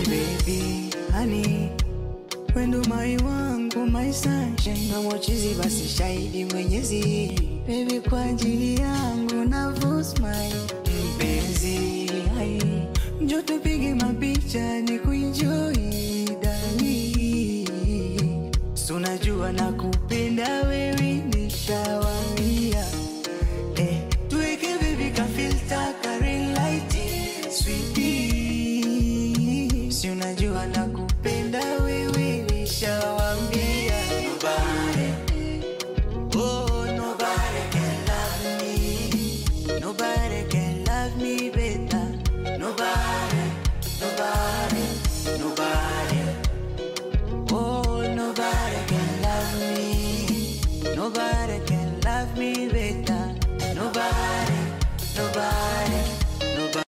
baby, honey, wendo mai wangu, my sunshine. Na mochizi basi shahidi mwenyezi, baby kwa ajili yangu na smile. Mpenzi, hai, njoo tupige mapicha ni kuenjoy dani. Unajua nakupenda wewe nishawambia. Tuweke baby ka filter ka ring light sweetie. Si unajua nakupenda wewe nishawambia. Nobody, oh nobody can love me. Nobody can love me better. Nobody, nobody, nobody. Oh nobody can love me. Nobody can love me better.